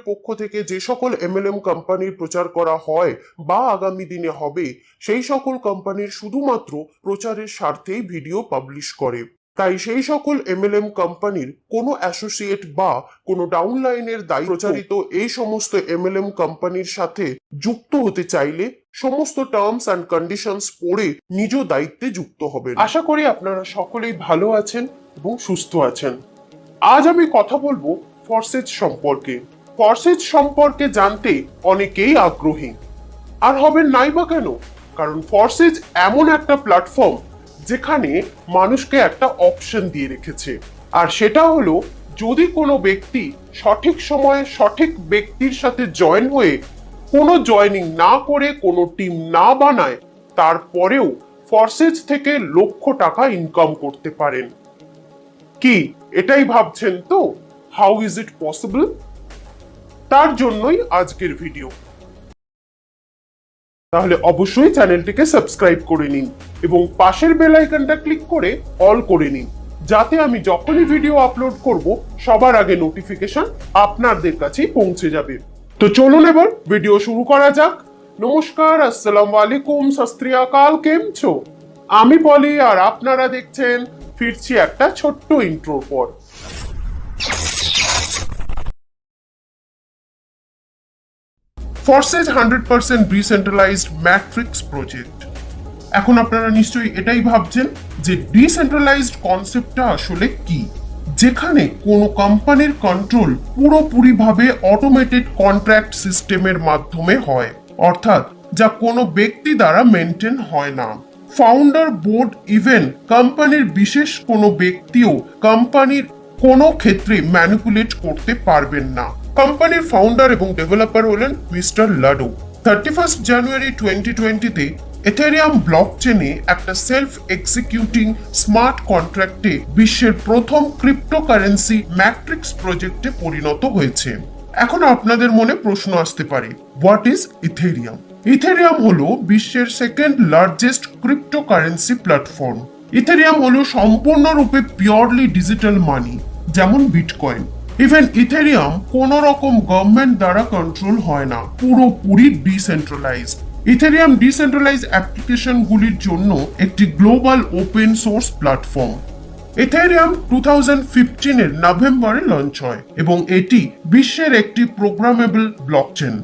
পক্ষ থেকে যে সকল এমএলএম কোম্পানির প্রচার করা হয় বা আগামী দিনে হবে, সেই সকল কোম্পানির শুধুমাত্র প্রচারের স্বার্থেই ভিডিও পাবলিশ করে। তাই সেই সকল এমএলএম কোম্পানির কোনো অ্যাসোসিয়েট বা কোনো ডাউনলাইনের দায়ী প্রচারিত এই সমস্ত এমএলএম কোম্পানির সাথে যুক্ত হতে চাইলে সমস্ত টার্মস অ্যান্ড কন্ডিশনস পড়ে নিজ দায়িত্বে যুক্ত হবেন। আশা করি আপনারা সকলেই ভালো আছেন এবং সুস্থ আছেন। আজ আমি কথা বলবো ফরসেজ সম্পর্কে। ফরসেজ সম্পর্কে জানতে অনেকেই আগ্রহী, আর হবেন নাই বা কেন? কারণ ফরসেজ এমন একটা প্ল্যাটফর্ম যেখানে মানুষকে একটা অপশন দিয়ে রেখেছে, আর সেটা হলো যদি কোনো ব্যক্তি সঠিক সময়ে সঠিক ব্যক্তির সাথে জয়েন হয়ে কোনো জয়েনিং না করে কোনো টিম না বানায়, তারপরেও ফরসেজ থেকে লক্ষ টাকা ইনকাম করতে পারেন। কি এটাই ভাবছেন তো? How is it possible? তার জন্যই আজকের ভিডিও। তাহলে অবশ্যই চ্যানেলটিকে সাবস্ক্রাইব করে নিন এবং পাশের বেল আইকনটা ক্লিক করে অল করে নিন, যাতে আমি যখনই ভিডিও আপলোড করব সবার আগে নোটিফিকেশন আপনাদের কাছে পৌঁছে যাবে। তো চলুন এবার ভিডিও শুরু করা যাক। নমস্কার, আসসালামু আলাইকুম, সত শ্রী আকাল, কেম ছো? আমি বলি আর আপনারা দেখছেন। ফিরছি একটা ছোট্ট ইন্ট্রোর পর। ফরসেজ 100% ডিসেন্ট্রালাইজড ম্যাট্রিক্স প্রজেক্ট। এখন আপনারা নিশ্চয়ই এটাই ভাবছেন যে ডিসেন্ট্রালাইজড কনসেপ্টটা আসলে কি, যেখানে কোনো কোম্পানির কন্ট্রোল পুরোপুরিভাবে অটোমেটেড কন্ট্রাক্ট সিস্টেমের মাধ্যমে হয়, অর্থাৎ যা কোনো ব্যক্তি দ্বারা মেনটেন হয় না। ফাউন্ডার, বোর্ড, ইভেন কোম্পানির বিশেষ কোনো ব্যক্তিও কোম্পানির কোনো ক্ষেত্রে ম্যানিপুলেট করতে পারবেন না। কোম্পানির ফাউন্ডার এবং ডেভেলপার হলেন মিস্টার লাডো। 31 জানুয়ারি 2020-তে ইথেরিয়াম ব্লকচেনে একটা সেলফ এক্সিকিউটিং স্মার্ট কন্ট্রাক্টে বিশ্বের প্রথম ক্রিপ্টোকারেন্সি ম্যাট্রিক্স প্রজেক্টে পরিণত হয়েছে। এখন আপনাদের মনে প্রশ্ন আসতে পারে, হোয়াট ইজ ইথেরিয়াম? ইথেরিয়াম হলো বিশ্বের second largest cryptocurrency platform. Ethereum হলো সম্পূর্ণরূপে পিওরলি ডিজিটাল মানি, যেমন বিটকয়েন। ইভেন ইথেরিয়াম কোন রকম গভর্নমেন্ট দ্বারা কন্ট্রোল হয় না, পুরোপুরি ডিসেন্ট্রালাইজড। ইথেরিয়াম ডিসেন্ট্রালাইজ অ্যাপ্লিকেশনগুলির জন্য একটি global open source platform. Ethereum 2015-এর নভেম্বরে লঞ্চ হয় এবং এটি বিশ্বের একটি প্রোগ্রামেবল ব্লকচেন।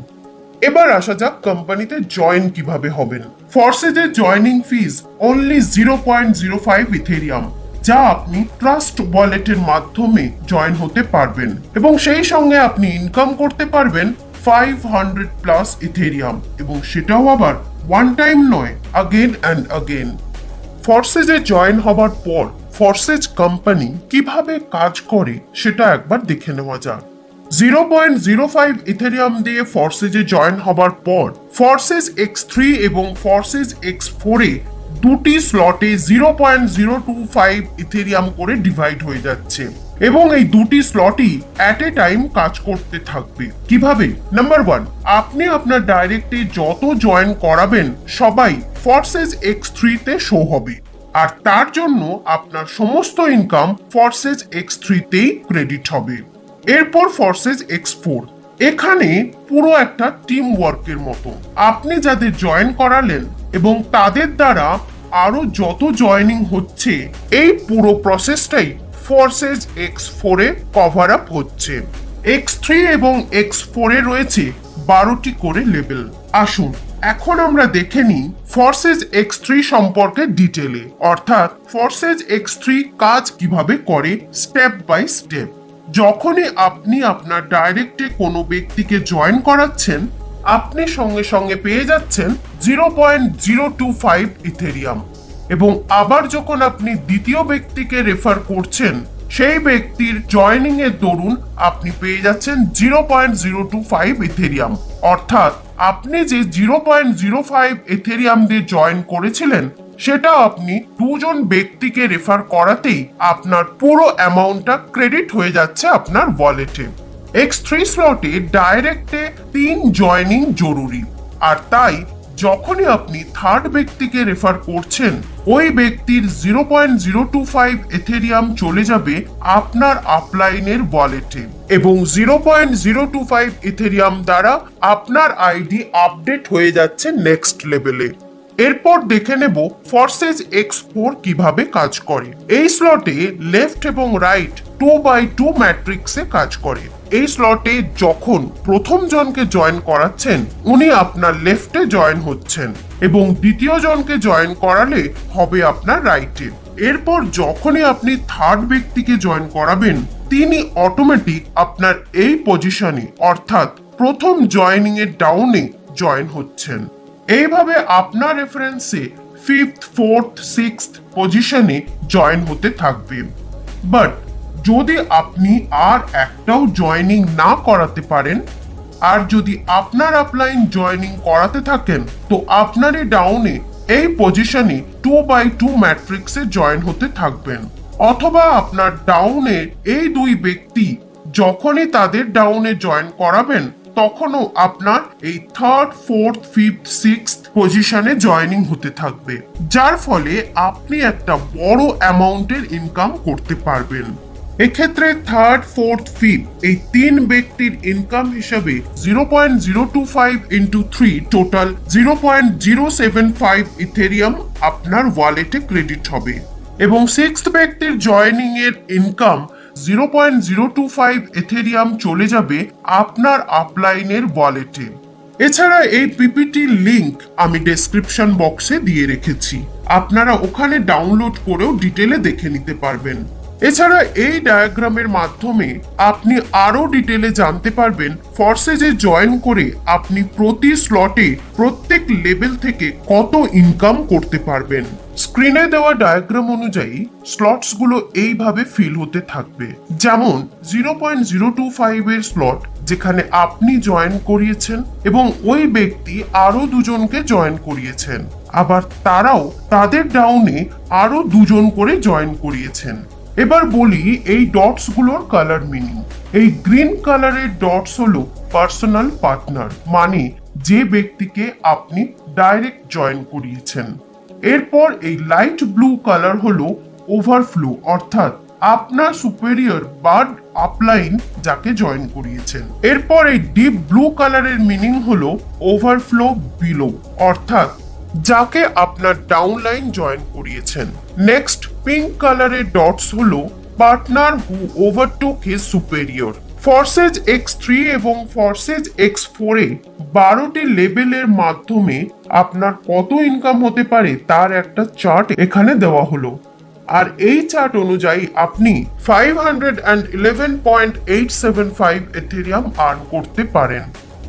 এবার আসা যাক কোম্পানিতে জয়েন কিভাবে হবেন। ফরসেজের জয়নিং ফিজ অনলি 0.05 ইথেরিয়াম, যা আপনি ট্রাস্ট ওয়ালেটের মাধ্যমে জয়েন হতে পারবেন, এবং সেই সঙ্গে আপনি ইনকাম করতে পারবেন 500+ ইথেরিয়াম, এবং সেটাও আবার ওয়ান টাইম নয়, আগেন অ্যান্ড আগেন। ফরসেজে জয়েন হবার পর ফরসেজ কোম্পানি কিভাবে কাজ করে সেটা একবার দেখে নেওয়া যাক। 0.05 ইথেরিয়াম দিয়ে ফরসেজে জয়েন হবার পর ফরসেজ X3 এবং ফরসেজ X4 এ দুটি স্লটে 0.025 ইথেরিয়াম করে ডিভাইড হয়ে যাচ্ছে, এবং এই দুটি স্লটই অ্যাট এ টাইম কাজ করতে থাকবে। কিভাবে? নাম্বার 1, আপনি আপনার ডাইরেক্টে যত জয়েন করাবেন সবাই ফরসেজ X3 তে শো হবে, আর তার জন্য আপনার সমস্ত ইনকাম ফরসেজ X3 তেই ক্রেডিট হবে। এরপর ফরসেজ X4, এখানে পুরো একটা টিম ওয়ার্কের মতো। আপনি যাদের জয়েন করালেন এবং তাদের দ্বারা আরো যত জয়েনিং হচ্ছে, এই পুরো প্রসেসটাই ফরসেজ X4 এ কভার আপ হচ্ছে। X3 এবং X4 এ রয়েছে 12টি করে লেভেল। আসুন এখন আমরা দেখে নিই ফরসেজ X3 সম্পর্কে ডিটেলে, অর্থাৎ ফরসেজ X3 কাজ কিভাবে করে স্টেপ বাই স্টেপ। যখনই আপনি আপনার ডাইরেক্টে কোনো ব্যক্তিকে জয়েন করাচ্ছেন, আপনি সঙ্গে সঙ্গে পেয়ে যাচ্ছেন 0.025 ইথেরিয়াম, এবং আবার যখন আপনি দ্বিতীয় ব্যক্তিকে রেফার করছেন, সেই ব্যক্তির জয়েনিং এর দরুন আপনি পেয়ে যাচ্ছেন 0.025 ইথেরিয়াম। অর্থাৎ আপনি যে 0.05 ইথেরিয়াম দিয়ে জয়েন করেছিলেন, সেটা আপনি দুজন ব্যক্তিকে রেফার করাতেই আপনার পুরো অ্যামাউন্টটা ক্রেডিট হয়ে যাচ্ছে আপনার ওয়ালেটে। X3 স্লটে ডাইরেক্টে 3 জয়েনিং জরুরি, আর তাই যখনই আপনি থার্ড ব্যক্তিকে রেফার করছেন, ওই ব্যক্তির 0.025 এথেরিয়াম চলে যাবে আপনার আপলাইনের ওয়ালেটে এবং 0.025 ইথেরিয়াম দ্বারা আপনার আইডি আপডেট হয়ে যাচ্ছে নেক্সট লেভেলে। এরপর দেখে নেব ফর্সেজ X4 কিভাবে কাজ করে। এই স্লটে লেফট এবং রাইট 2x2 ম্যাট্রিক্সে কাজ করে। এই স্লটে যখন প্রথম জনকে জয়েন করাচ্ছেন, উনি আপনার লেফটে জয়েন হচ্ছেন এবং দ্বিতীয় জনকে জয়েন করালে হবে আপনার রাইটে। এরপর যখনই আপনি থার্ড ব্যক্তিকে জয়েন করাবেন, তিনি অটোমেটিক আপনার এই পজিশনে অর্থাৎ প্রথম জয়েনিং এর ডাউনে জয়েন হচ্ছেন। এইভাবে আপনার রেফারেন্সে ফিফথ, ফোর্থ, সিক্সথ পজিশনে জয়েন হতে থাকবে। বাট যদি আপনি আর একটাও জয়েনিং না করাতে পারেন, আর যদি আপনার আপলাইন জয়েনিং করাতে থাকেন, তো আপনারই ডাউনে এই পজিশনে 2x2 ম্যাট্রিক্সে জয়েন হতে থাকবেন। অথবা আপনার ডাউনে এই দুই ব্যক্তি যখনই তাদের ডাউনে জয়েন করাবেন, তখনও আপনার এই থার্ড, ফোর্থ, ফিফথ, সিক্সথ পজিশনে জয়েনিং হতে থাকবে, যার ফলে আপনি একটা বড় অ্যামাউন্টের ইনকাম করতে পারবেন। এক্ষেত্রে থার্ড, ফোর্থ, ফিফথ এই তিন ব্যক্তির ইনকাম হিসাবে 0.025 ইন্টু 3 টোটাল 0.075 ইথেরিয়াম আপনার ওয়ালেটে ক্রেডিট হবে এবং সিক্সথ ব্যক্তির জয়েনিং এর ইনকাম 0.025 এথেরিয়াম চলে যাবে আপনার আপলাইনের ওয়ালেটে। এছাড়া এই পিপিটির লিংক আমি ডেসক্রিপশন বক্সে দিয়ে রেখেছি, আপনারা ওখানে ডাউনলোড করেও ডিটেলে দেখে নিতে পারবেন। এছাড়া এই ডায়াগ্রামের মাধ্যমে আপনি আরো ডিটেলে জানতে পারবেন ফর্সেজে জয়েন করে আপনি প্রতি স্লটে প্রত্যেক লেভেল থেকে কত ইনকাম করতে পারবেন। স্ক্রিনে দেওয়া ডায়াগ্রাম অনুযায়ী স্লটস গুলো এইভাবে ফিল হতে থাকবে। যেমন 0.025 এর স্লট যেখানে আপনি জয়েন করিয়েছেন এবং ওই ব্যক্তি আরো দুজনকে জয়েন করিয়েছেন, আবার তারাও তাদের ডাউনে আরো দুজন করে জয়েন করিয়েছেন। এবার বলি এই ডটস গুলোর কালার মিনিং। এই গ্রিন কালারের ডটস হলো পার্সোনাল পার্টনার, মানে যে ব্যক্তিকে আপনি ডাইরেক্ট জয়েন করিয়েছেন। এরপর এই লাইট ব্লু কালার হলো ওভারফ্লো, অর্থাৎ আপনার সুপেরিয়র বা আপলাইন যাকে জয়েন করিয়েছেন। এরপর এই ডিপ ব্লু কালারের মিনিং হলো ওভারফ্লো বিলো, অর্থাৎ যাকে আপনার ডাউনলাইন জয়েন করিয়েছেন। নেক্সট পিঙ্ক কালারের ডটস হলো পার্টনার হু ওভারটুক হিজ সুপেরিয়র। ফর্সেজ X3 এবং ফর্সেজ X4 এ 12টি লেভেলের মাধ্যমে আপনার কত ইনকাম হতে পারে তার একটা চার্ট এখানে দেওয়া হলো। আর এই চার্ট অনুযায়ী আপনি 511.875 এথেরিয়াম আর্ন করতে পারেন।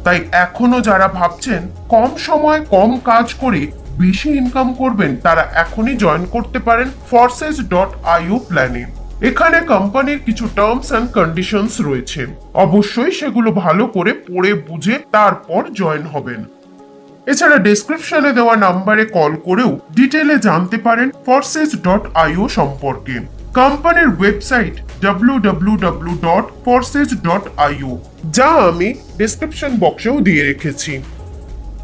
তাই এখনো যারা ভাবছেন কম সময় কম কাজ করে বেশি ইনকাম করবেন, তারা এখনই জয়েন করতে পারেন forces.io প্ল্যানে। এখানে কোম্পানির কিছু টার্মস এন্ড কন্ডিশনস রয়েছে, অবশ্যই সেগুলো ভালো করে পড়ে বুঝে তারপর জয়েন হবেন। এছাড়া ডেসক্রিপশনে দেওয়া নাম্বারে কল করেও ডিটেলে জানতে পারেন forces.io সম্পর্কে। কোম্পানির ওয়েবসাইট www.forces.io, যা আমি ডেসক্রিপশন বক্সেও দিয়ে রেখেছি।